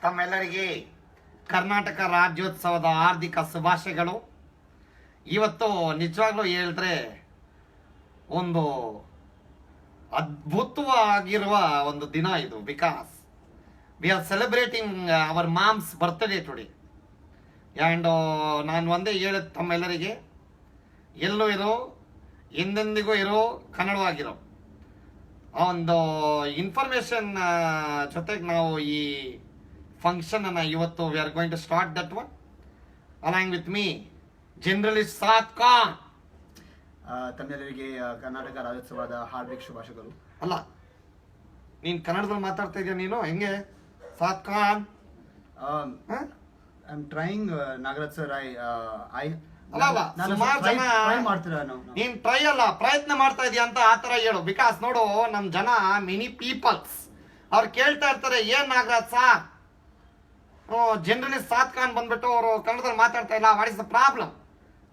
ತಮ್ಮೆಲ್ಲರಿಗೆ ಕರ್ನಾಟಕ ರಾಜ್ಯೋತ್ಸವದ ಹಾರ್ದಿಕ ಶುಭಾಶಯಗಳು. ಇವತ್ತು ನಿಜವಾಗ್ಲೂ ಹೇಳಿದ್ರೆ ಒಂದು ಅದ್ಭುತವಾಗಿರುವ ಒಂದು ದಿನ ಇದು. Because we are celebrating our mom's birthday today. And ನಾನು ಒಂದೇ ಹೇಳಿದ ತಮ್ಮೆಲ್ಲರಿಗೆ, ಎಲ್ಲೂ ಇರೋ ಎಂದೆಂದಿಗೂ ಇರೋ ಕನ್ನಡವಾಗಿರೋ ಒಂದು ಇನ್ಫಾರ್ಮೇಶನ್ ಜೊತೆಗೆ ನಾವು ಈ ಫಂಕ್ಷನ್ ಅನ್ನ ಇವತ್ತು we are going to start that one along with me journalist ಸಾತ್ ಖಾನ್. ತಮ್ಮೆಲ್ಲರಿಗೆ ಕರ್ನಾಟಕ ರಾಜ್ಯೋತ್ಸವದ ಹಾರ್ದಿಕ ಶುಭಾಶಯಗಳು. ಅಲ್ಲ, ನೀನ್ ಕನ್ನಡದಲ್ಲಿ ಮಾತಾಡ್ತಾ ಇದೀಯ ನೀನು ಹೆಂಗೆ ಸಾತ್ Khan? I am trying Nagaraj sir. ಅಲ್ಲ ಸುಮಾರು ಜನ ಮಾಡ್ತೀರಾ? ನೀನ್ ಟ್ರೈ ಅಲ್ಲ ಪ್ರಯತ್ನ ಮಾಡ್ತಾ ಇದೀಯ ಅಂತ ಆತರ ಹೇಳು. ಬಿಕಾಸ್ ನೋಡು, ನಮ್ ಜನ ಮಿನಿ ಪೀಪಲ್ಸ್ ಅವ್ರು ಕೇಳ್ತಾ ಇರ್ತಾರೆ, ಏನ್ ನಾಗರಾಜ್ ಸಾರ್ ಜನರಲಿಸ್ಟ್ ಸಾತ್ ಖಾನ್ ಬಂದ್ಬಿಟ್ಟು ಅವರು ಕನ್ನಡದಲ್ಲಿ ಮಾತಾಡ್ತಾ ಇಲ್ಲ, ವಾಟ್ ಇಸ್ ದ ಪ್ರಾಬ್ಲಮ್?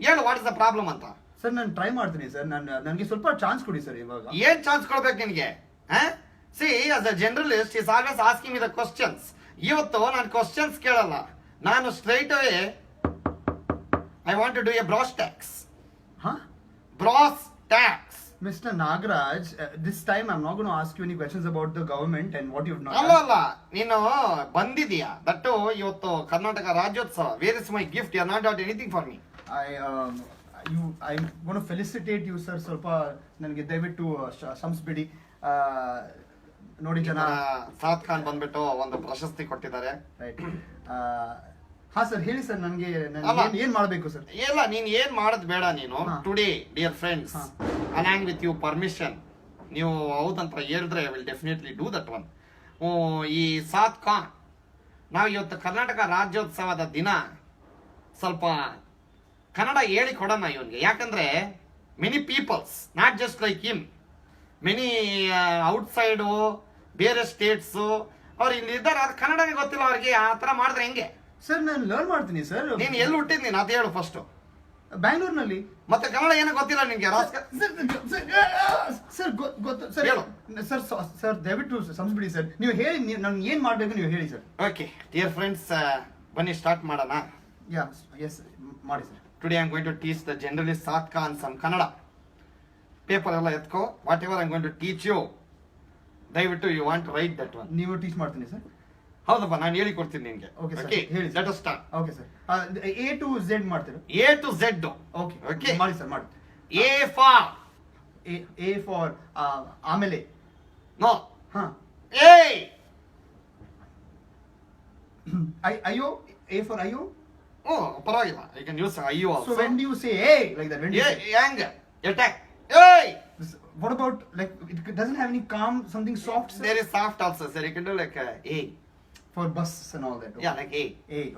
ಹೇಳು, ವಾಟ್ ಇಸ್ ದ ಪ್ರಾಬ್ಲಮ್ ಅಂತ. ಸರ್ ನಾನು ಟ್ರೈ ಮಾಡ್ತೀನಿ ಸರ್. ನನಗೆ ಸ್ವಲ್ಪ ಚಾನ್ಸ್ ಕೊಡಿ ಸರ್. ಇವಾಗ ಏನ್ ಚಾನ್ಸ್ ಕೊಡ್ಬೇಕು ನಿನ್ಗೆ? See as a journalist is always asking me the questions. ಇವತ್ತು ನಾನು ಕ್ವಶನ್ಸ್ ಕೇಳಲ್ಲ, ನಾನು straight away I want to do a brass tacks. Brass tacks. Mr. Nagaraj, this time I'm not going to ask you any questions about the government and what you've not ಅಲ್ಲ ನೀನು ಬಂದಿದೀಯಾ, that ಇವತ್ತು Karnataka Rajyotsava. Where is my gift? You are not dot anything for me. I'm going to felicitate you sir. ಸ್ವಲ್ಪ ನನಗೆ ದಯವಿಟ್ಟು ಸಂಸ್ಬಿಡಿ. ನೋಡಿ ಜನ ಸಾತ್ ಖಾನ್ ಬಂದ್ಬಿಟ್ಟು ಒಂದು ಪ್ರಶಸ್ತಿ ಕೊಟ್ಟಿದ್ದಾರೆ. ರೈಟ್. ಹಾ ಸರ್ ಹೇಳಿ ಸರ್. ನನಗೆ ಏನ್ ಮಾಡಬೇಕು ಸರ್? ಇಲ್ಲ, ನೀನ್ ಏನ್ ಮಾಡೋದ್ ಬೇಡ. ನೀನು today dear friends along with you permission, ನೀವು ಹೌದಂತ ಹೇಳಿದ್ರೆ I will definitely do that one. ಈ ಸಾತ್ ಖಾನ್, ನಾವು ಇವತ್ತು ಕರ್ನಾಟಕ ರಾಜ್ಯೋತ್ಸವದ ದಿನ ಸ್ವಲ್ಪ ಕನ್ನಡ ಹೇಳಿ ಕೊಡೋಣ ಇವನ್ಗೆ. ಯಾಕಂದ್ರೆ many people's not just like him, many outside ಬೇರೆ ಸ್ಟೇಟ್ಸ್ ಅವ್ರು ಇಲ್ಲಿ ಇದ್ದಾರೆ, ಅದು ಕನ್ನಡನೇ ಗೊತ್ತಿಲ್ಲ ಅವ್ರಿಗೆ. ಆ ತರ ಮಾಡಿದ್ರೆ ಹೆಂಗೆ ಸರ್? ನಾನು ಲರ್ನ್ ಮಾಡ್ತೀನಿ ಸರ್. ನೀನ್ ಎಲ್ಲಿ ಹುಟ್ಟಿದ್ ನೀನು ಅದು ಹೇಳು ಫಸ್ಟ್. ಬ್ಯಾಂಗ್ಳೂರ್ನಲ್ಲಿ. ಮತ್ತೆ ಕನ್ನಡ ಏನೋ ಗೊತ್ತಿಲ್ಲ ನಿನ್ಗೆ? ಸರ್ ಗೊತ್ತು ಸರ್. ಹೇಳು ಸರ್. ಸರ್ ದಯವಿಟ್ಟು ಸಂಸ್ಬಿಡಿ ಸರ್. ನೀವು ಹೇಳಿ, ನನ್ಗೆ ಏನ್ ಮಾಡ್ಬೇಕು ನೀವು ಹೇಳಿ ಸರ್. ಓಕೆ ಡಿಯರ್ ಫ್ರೆಂಡ್ಸ್, ಬನ್ನಿ ಸ್ಟಾರ್ಟ್ ಮಾಡೋಣ. ಎಸ್ ಮಾಡಿ sir. Today I am going to teach the generalist ಸಾತ್ ಖಾನ್ ಸಮ್ ಕನ್ನಡ. ಪೇಪರ್ ಎಲ್ಲ ಎತ್ಕೋ. Whatever I am going to teach you, ದಯವಿಟ್ಟು you want write that one. ನೀವು ಟೀಚ್ ಮಾಡ್ತೀನಿ sir. ಹೌದಪ್ಪ, ನಾನು ಹೇಳಿ ಕೊಡ್ತೀನಿ ನಿನ್ಗೆ. ಓಕೆ ಸರ್, ಓಕೆ ಹೇಳಿ. Let us start. Okay sir. A to Z ಮಾಡ್ತೀರಾ? A to Z. Okay okay ಮಾಡಿ ಸರ್, ಮಾಡಿ. A for A for ಆಮೇಲೆ ನೋ. ಹಾ. A ಅಯ್ಯೋ. A for ಅಯ್ಯೋ. ಪರವಾಗಿಲ್ಲ, ಐ ಕ್ಯಾನ್ ಯೂಸ್ ಅಯ್ಯೋ also. So when do you say A like that? When do you say? Hang attack. ಏಯ್, what about like it doesn't have any calm, something soft sir? there is soft also sir. You can do like A For bus and all that. Okay. yeah, like A.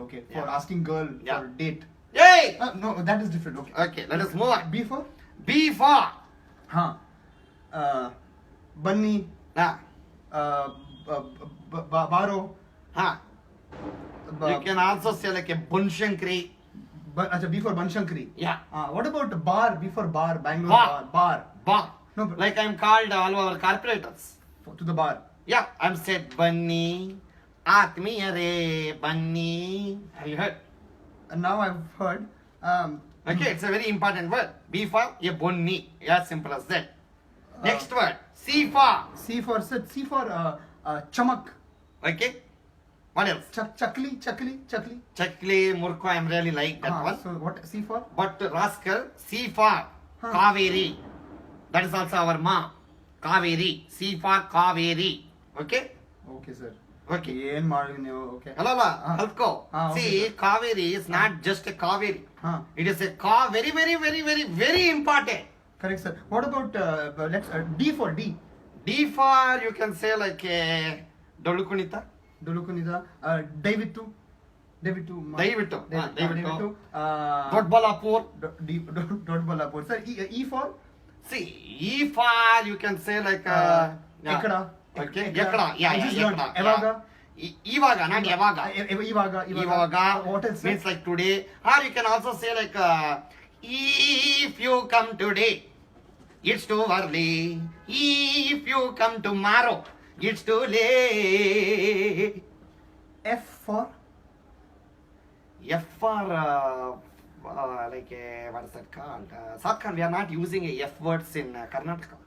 Okay. For Yeah. asking girl Yeah. for date. Hey, No, that is different. Okay. okay, let us move on. B for? B for Huh. Bunny. ha Baro. ha. You can also say like a Bunshankari. Acha, B for Banshankari. Yeah. What about bar? B for bar. Bangalore Bar. bar. Ba. No, but Like I'm called all our corporators. to the bar. Yeah, I'm said Bunny. Atmiyare Bunny. Have you heard? And now I've heard. Okay, it's a very important word. B for a bunny. As simple as that. Next word. C for. C for sir. C for chamak. Okay. What else? Chakli. Chakli, Murko, I'm really like that one. So what C for? But rascal, C for Kaveri. That is also our ma. Kaveri. C for Kaveri. Okay? Okay sir. Okay. ಏನ್ ಮಾಡಿ ನೀವು? Okay. Alala, Halko. Okay, See, sir. Kaveri is not just a Kaveri. Huh. It is a very, very, very, very, very important. Correct sir. What about let's D for D. D for, you can say like a Dolukunita. Dulukunida. ದಯವಿಟ್ಟು. ದಯವಿಟ್ಟು. ದಯವಿಟ್ಟು. Dodbalapur. Doddaballapura. Sir, E for? See, E for, you can say like ಎಕಡ. Okay, Yakada. Yeah, Yakada. ಯಾವಾಗ? Ivaga, not Yavaga. ಇವಾಗ. What else sir? Means like today. Or you can also say like if you come today, it's too early. If you come tomorrow, it's too late. F for like what is that called? South Khan, we are not using a F words in Karnataka.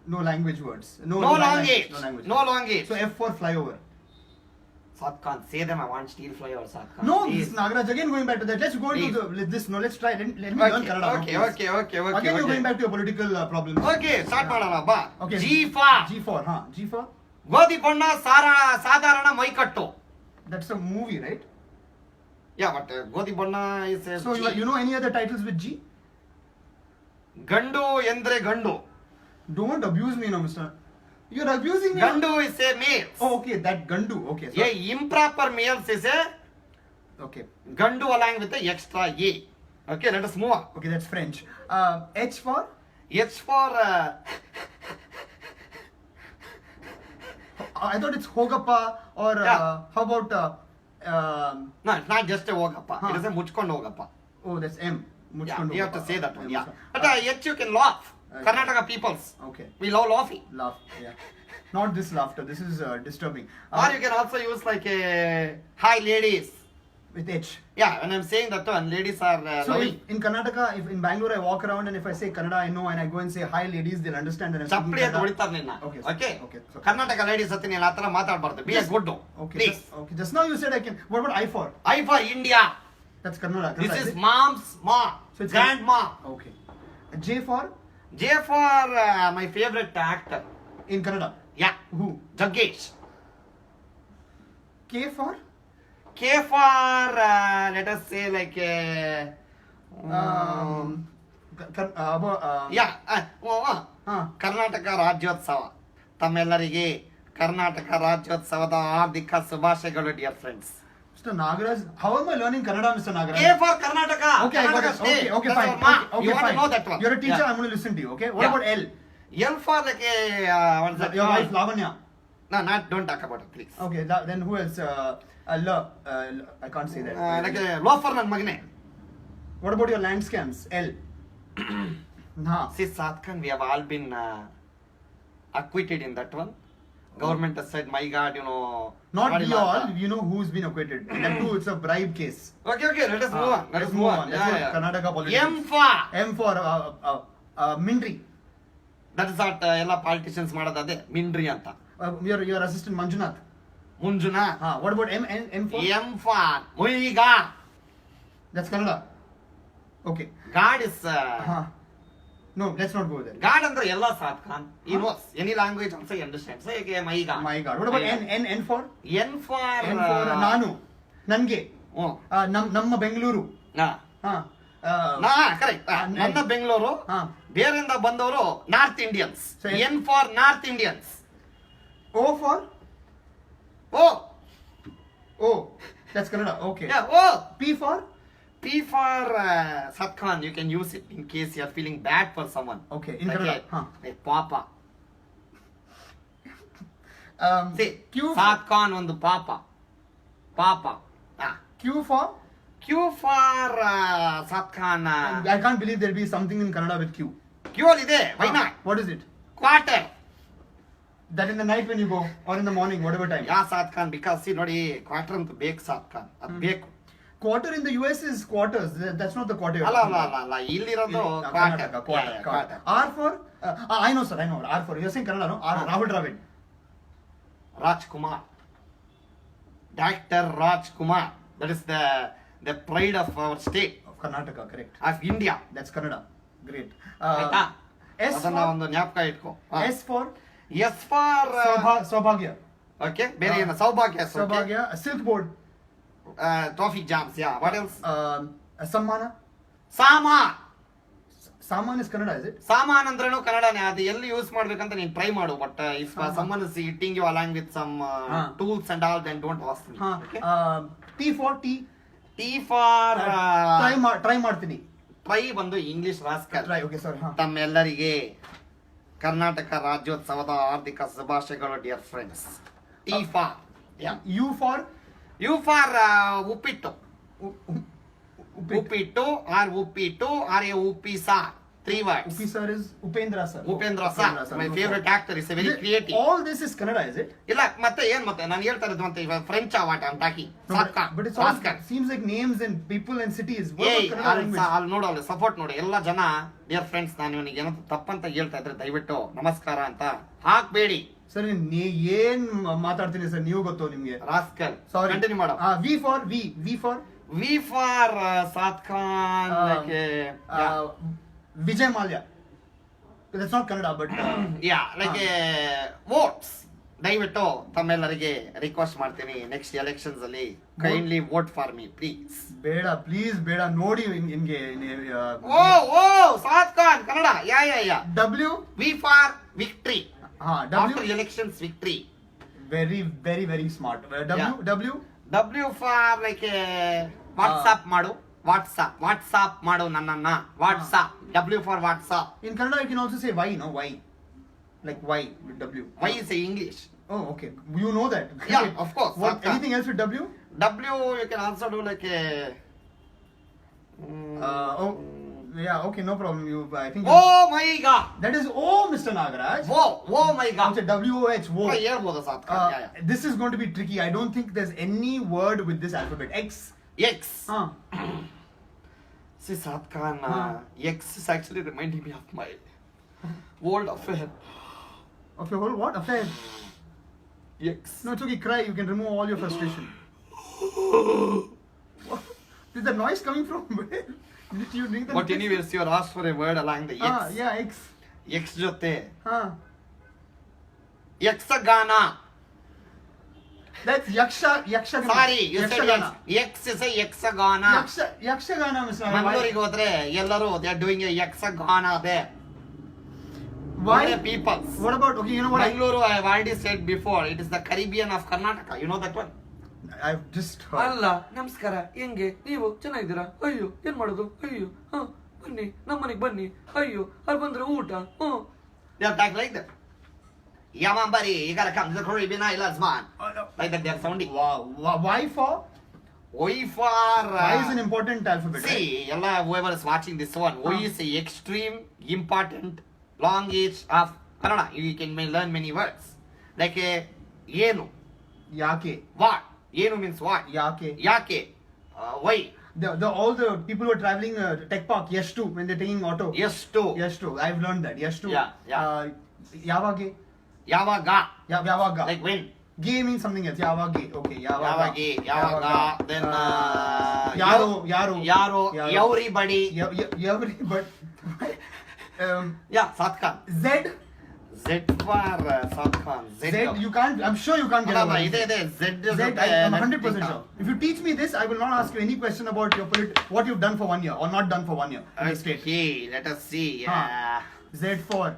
no language words. No long age. No language. No long age. So F for flyover. South Khan, say them. I want steel flyover. South Khan. No, please. this Nagaraj, again going back to that. Let's go Please. into this. No, let's try. Let me learn Kannada. Okay, now, okay, please. okay, okay, okay. Again, you're okay. going back to your political problems. Okay, start ಮಾಡೋಣ ಬಾ. Okay. G for G for, huh? G for? ಗೋಧಿ ಬಣ್ಣ ಸಾಧಾರಣ ಮೈಕಟ್ಟು. That's a movie, right? Yeah, but ಗೋಧಿ ಬಣ್ಣ is a So G. you know any other titles with G? ಗಂಡು ಎಂದ್ರೆ ಗಂಡು. Don't abuse me now, mister. You're abusing me. ಗಂಡು is a male. Oh, okay, that Gandu. Okay, A improper males is a okay. gandu along with the extra A. Okay, let us move on. Okay, that's French. H for? H for I thought it's Hogappa or Yeah. how about no, it's not just a ಹೋಗಪ್ಪ. Huh. It is a ಮುಚ್ಕೊಂಡು ಹೋಗಪ್ಪ. oh, that's M. Yeah, Muchkondu you have to Hogappa. say that one. Yeah. Muchkondu. But H you can laugh. Okay. Karnataka peoples. Okay. We love laughing. Laugh. Yeah. Not this laughter. This is disturbing. Or you can also use like a hi ladies. With H. Yeah, when I'm saying that one, ladies are So loving. in Karnataka, if in Bangalore I walk around and if I say Kannada, I know, and I go and say hi ladies, they'll understand that I'm speaking ಚಪ್ಪಲಿ ಅಂತ Kannada. ಹೊಡಿತಾರೆ ನಿನ್ನ. Okay, Okay. okay, so- Karnataka ladies ಹತ್ತಿ ನೀನು ಆ ಥರ ಮಾತಾಡಬಾರ್ದು. Be a Just- good. Okay, Please. okay. Just now you said I can. What about I for? I for India. That's Kannada. This Kannada, is it? mom's mom. So it's Grandma. Okay. J for? J for my favorite actor. In Kannada. Yeah. Who? Jaggesh. K for? K for let us say like yeah. Karnataka Rajyotsava. ತಮ್ಮೆಲ್ಲರಿಗೆ Karnataka ರಾಜ್ಯೋತ್ಸವದ ಹಾರ್ದಿಕ ಶುಭಾಶಯಗಳು dear friends. Mr. Nagaraj, how am I learning Kannada, Mr. Nagaraj? A for Karnataka. Okay, I got Karnataka it. state. Okay, That's fine. our mark. Okay, You want fine. to know that one? You're a teacher. Yeah. I'm going to listen to you. Okay. What Yeah. about L? L for like what is that? Your wife Lavanya. No, not don't talk about it, please. Okay. Then who else? I can't say that. Like a loafer ನನ್ನ ಮಗನೇ. What about your land scams? L. Nah. See, South Khan, we have all been acquitted in that one. Government has said, my God, you know. Not what we is all. that? You know who's been acquitted. That too, it's a bribe case. Okay, let us move on. Let us move on. That's what Karnataka politics. M for. M for Mindri. That is what ಎಲ್ಲ politicians ಮಾಡೋದು ಅದೇ ಮಿಂಡ್ರಿ ಅಂತ. Your assistant Manjunath. ಮುಂಜುನ. What about M for? M for ಮುಯಿಗ. That's Kannada. Okay. God is No, let's not go there. God ಅಂದ್ರೆ ಎಲ್ಲ ಸಾತ್ Khan. He knows any language also he understands. So again, ಮೈಗ. My God. What about N for? N for N for ನಾನು ನನ್ಗೆ ನಮ್ಮ Bengaluru correct. ನನ್ನ ಬೆಂಗಳೂರು ಬೇರೆಯಿಂದ ಬಂದವರು north Indians. N for north Indians. O for? O. That's Kannada. Okay. Yeah, O. P for? P for Satkhan. You can use it in case you are feeling bad for someone. Okay. In Kannada. Like Papa. See, Q. Satkhan ಒಂದು ಪಾಪ. Papa. Q for? Q for Satkhan. I can't believe there'll be something in Kannada with Q. Q ಅಲ್ಲಿ ಇದೆ. Why not? What is it? Quarter. That in the night when you go or in the morning, whatever time. ಯಾ ಸಾತ್ Khan because C ನೋಡಿ quarter ಅಂತ ಬೇಕು ಸಾತ್ ಖಾನ್ ಅದು ಬೇಕು. Quarter in the US is quarters. That's not the quarter. ಅಲ್ಲ ಇಲ್ಲಿರೋದು Karnataka, quarter. R for? I know, sir. I know. R for. You're saying Kannada, no? R. Rahul Dravid. Rajkumar. Doctor Rajkumar. That is the pride of our state. Of Karnataka, correct. Of India. That's Kannada. Great. ಆಯ್ತಾ? S ಅದನ್ನ for? ಒಂದು ಜ್ಞಾಪಕ ಇಟ್ಕೋ. S for? S for Saubhagya. Okay ಬೇರೆ ಏನು Saubhagya. Saubhagya. Silk board. Traffic jams. Yeah what else? Sammana. ಸಾಮಾನ್. Saman is Kannada, is it? ಸಾಮಾನ್ ಅಂದ್ರೇನು ಕನ್ನಡನೇ. ಅದು ಎಲ್ಲಿ ಯೂಸ್ ಮಾಡ್ಬೇಕಂತ ನೀನ್ ಟ್ರೈ ಮಾಡು. But if someone is eating you along with some tools and all, then don't ask me. Okay? T for T. T for Try ಮಾಡ್ತೀನಿ. ಟ್ರೈ ಬಂದು English rascal. Try. Okay, sorry. ತಮ್ಮೆಲ್ಲರಿಗೆ ಕರ್ನಾಟಕ ರಾಜ್ಯೋತ್ಸವದ ಹಾರ್ದಿಕ ಶುಭಾಶಯಗಳು dear friends. T for U for? U for uppittu. Uppittu or uppittu or a Uppi sir. 3 words. Upi sir is Upendra sir. Upendra sir, my favorite actor, is a very creative. All this is Kannada, is it? ಇಲ್ಲ ಮತ್ತೆ ಏನ್ ಮತ್ತೆ ನಾನು ಹೇಳ್ತಾ ಇರೋದು ಮತ್ತೆ ಇವಾಗ French what I am talking. No, but it's all seems like names and people and cities. What about Kannada language? ಅಲ್ಲಿ ನೋಡಲ್ಲ ಸಪೋರ್ಟ್ ನೋಡಿ ಎಲ್ಲ ಜನ ಡಿಯರ್ ಫ್ರೆಂಡ್ಸ್, ನಾನು ಇವನಿಗೆ ಏನೋ ತಪ್ಪಂತ ಹೇಳ್ತಾ ಇದ್ರೆ ದಯವಿಟ್ಟು ನಮಸ್ಕಾರ ಅಂತ ಹಾಕ್ಬೇಡಿ. ಸರ್ ಏನ್ ಮಾತಾಡ್ತೀನಿ ಸರ್, ನೀವು ಗೊತ್ತು ನಿಮ್ಗೆ. ರಾಸ್ಕಲ್, ಸಾರಿ, ಕಂಟಿನ್ಯೂ ಮಾಡೋ. V for ಸಾತ್ Khan, Vijay Mallya. That's not Kannada, but votes. ದಯವಿಟ್ಟು ತಮ್ಮೆಲ್ಲರಿಗೆ ರಿಕ್ವೆಸ್ಟ್ ಮಾಡ್ತೀನಿ, ನೆಕ್ಸ್ಟ್ ಎಲೆಕ್ಷನ್ಸ್ ಅಲ್ಲಿ kindly vote for me please. Please ಬೇಡ ನೋಡಿ ನಿಮ್ಗೆ. ಓ ಸಾತ್ ಖಾನ್ ಕನ್ನಡ. ಯಾ W V for victory. W elections victory. Very very very smart. W for like WhatsApp ಮಾಡು. WhatsApp ಮಾಡು ನನ್ನನ್ನ. WhatsApp. W for WhatsApp. In Kannada you can also say why, no? Why? Like why with W? Why is English? Oh, okay. You know that. Yeah, of course. What, anything else with W? W you can also do like a yeah, okay, no problem. I think oh my god, that is Mr. Nagaraj. Oh my god. It's a W-O-H. ಹೇಳ್ಬೋದು ಸಾತ್ Khan. This is going to be tricky. I don't think there's any word with this alphabet. X. See Saat Khan, X is actually reminding me of my old affair. Of your whole what affair? X. No, it's okay. Cry. You can remove all your frustration. Is the noise coming from where? Did you drink the? But anyways, you are asked for a word along the X. Yeah, X. X ಜೊತೆ Yakshagana. That's Yakshagana. Sorry, you said X is a Yakshagana. Yakshagana, Mr. ಮಂಗಳೂರಿಗೆ ಹೋದ್ರೆ ಎಲ್ಲರೂ they are doing a Yakshagana there. Why? People. What about, okay, you know what? Mangalore, I have already said before, it is the Caribbean of Karnataka. You know that one? I've just heard. ಅಲ್ಲ, ನಮಸ್ಕಾರ, ಹೆಂಗೆ ನೀವು ಚೆನ್ನಾಗಿದ್ದೀರಾ? ಅಯ್ಯೋ ಏನ್ ಮಾಡೋದು? ಅಯ್ಯೋ ಬನ್ನಿ ನಮ್ಮನೆಗೆ ಬನ್ನಿ. ಅಯ್ಯೋ ಅಲ್ಲಿ ಬಂದ್ರೆ ಊಟ. They are talking like that. Yeah, buddy, you gotta come to the Caribbean Islands, man. Like that they are sounding. Wow. Why for? Y for... Y is an important alphabet, see, right? whoever is watching this one, Y is a extreme, important language of Kannada. You can learn many words. Like ಏನು. Yake. What? ಏನು means what? Yake. Yake. Why? All the people who are traveling Tech Park, Yestu, when they're taking auto. Yestu. I've learned that. Yestu. Yeah. Yavage. Yavaga. Yavaga. Like when? Gay means something else. Yavage. Okay. Yavaga. Then Yaro. Everybody. Everybody. Yeah, Saat Khan. Z for Saat Khan. Z. You can't. I'm sure you can't get over it. Z. I'm 100% sure. If you teach me this, I will not ask you any question about your what you've done for 1 year or not done for 1 year in the state. Okay, let us see. Z for.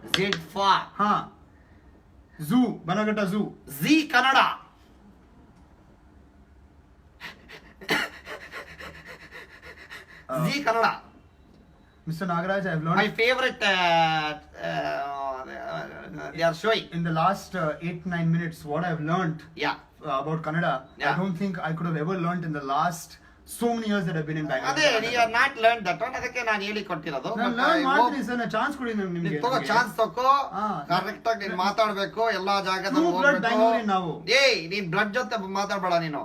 Zoo. Banagata Zoo. Z Kannada. Z Kannada. Mr. Nagaraj, I've learned. My favorite. They are showing. In the last 8-9 minutes, what I've learned. About Kannada. I don't think I could have ever learned in the last so many years that I've been in Bangalore. ಅದೇ you have not learned that one. ಅದಕ್ಕೆ ನಾನು ಹೇಳಿ ಕೊಟ್ಟಿರೋದು. ನಾನು learn ಮಾಡ್ತೀನಿ sir, ನಾನು chance ಕೊಡಿ ನಿಮಗೆ. ತಗೋ ಚಾನ್ಸ್ ತಗೋ. ಕರೆಕ್ಟ್ ಆಗಿ ನೀನು ಮಾತಾಡಬೇಕು ಎಲ್ಲಾ ಜಾಗದಲ್ಲಿ ಹೋಗಬೇಕು. ನೀನು ಬ್ಲಡ್ ಜೊತೆ ಮಾತಾಡಬೇಡ ನೀನು.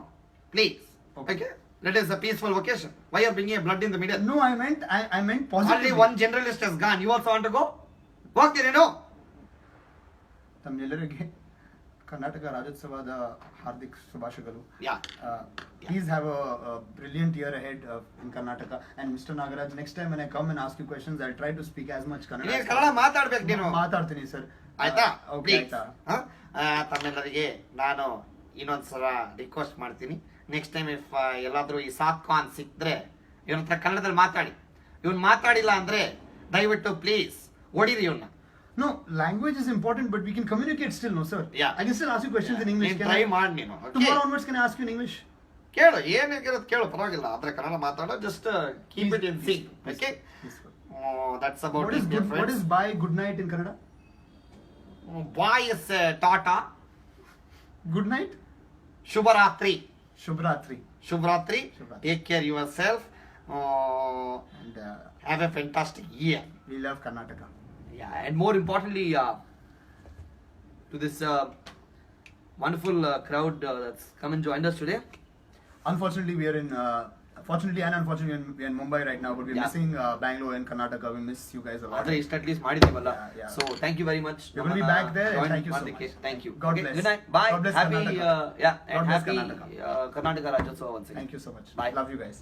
Please. Okay? Let us a peaceful vacation. Why are you bringing blood in the middle? No, I meant positive. Only one generalist has gone. You also want to go? ಹೋಗ್ತೀರೇನು? ತಮ್ಮೆಲ್ಲರಿಗೆ ಕರ್ನಾಟಕ ರಾಜ್ಯೋತ್ಸವದ ಹಾರ್ದಿಕ ಶುಭಾಶಯಗಳು. Please have a brilliant year ahead in Karnataka. And Mr. Nagaraj, next time when I come and ask you questions, I'll try to speak as much Kannada. ನೀನು ಕನ್ನಡ ಮಾತಾಡ್ಬೇಕು ನೀನು. ಮಾತಾಡ್ತೀನಿ sir. ಆಯ್ತಾ? ಓಕೆ ಆಯ್ತಾ? ತಮ್ಮೆಲ್ಲರಿಗೆ ನಾನು ಇನ್ನೊಂದ್ಸಲ ರಿಕ್ವೆಸ್ಟ್ ಮಾಡ್ತೀನಿ. ನೆಕ್ಸ್ಟ್ ಟೈಮ್ ಇಫ್ ಎಲ್ಲಾದ್ರೂ ಈ ಸಾತ್ ಖಾನ್ ಸಿಕ್ಕಿದ್ರೆ ಇವನ ಹತ್ರ ಕನ್ನಡದಲ್ಲಿ ಮಾತಾಡಿ. ಇವನ್ ಮಾತಾಡಿಲ್ಲ ಅಂದ್ರೆ ದಯವಿಟ್ಟು ಪ್ಲೀಸ್ ಹೊಡಿರಿ ಇವನ್ನ. No, language is important, but we can communicate still, no sir? Yeah. I can still ask you questions in English. Try ಮಾಡಿ ನೀನು. Tomorrow onwards can I ask you in English? ಕೇಳು, ಏನಿರೋದು ಕೇಳು, ಪರವಾಗಿಲ್ಲ. ಆದ್ರೆ ಕನ್ನಡ ಮಾತಾಡೋ, just keep it in sync. Okay? That's about it. What is bye, good night in Kannada? Bye is Tata. Good night? Shubharatri. Shubhratri. Take care yourself. And have a fantastic year. we love Karnataka. Yeah, and more importantly, to this wonderful crowd that's come and joined us today. Unfortunately, we are in. Fortunately and unfortunately, we are in Mumbai right now, but we're Yeah. missing Bangalore and Karnataka. We miss you guys a lot. ಆದ್ರೆ ಇಷ್ಟ at least ಮಾಡಿದೀವಲ್ಲ. Yeah. So thank you very much. We're gonna be back there, and thank you so ಮಾಡೋದಕ್ಕೆ. much. Thank you. God Okay, bless. good night. Bye. God bless Happy Karnataka. yeah, God and bless happy Karnataka. Karnataka Rajyotsava once again. Thank you so much. Bye. Love you guys.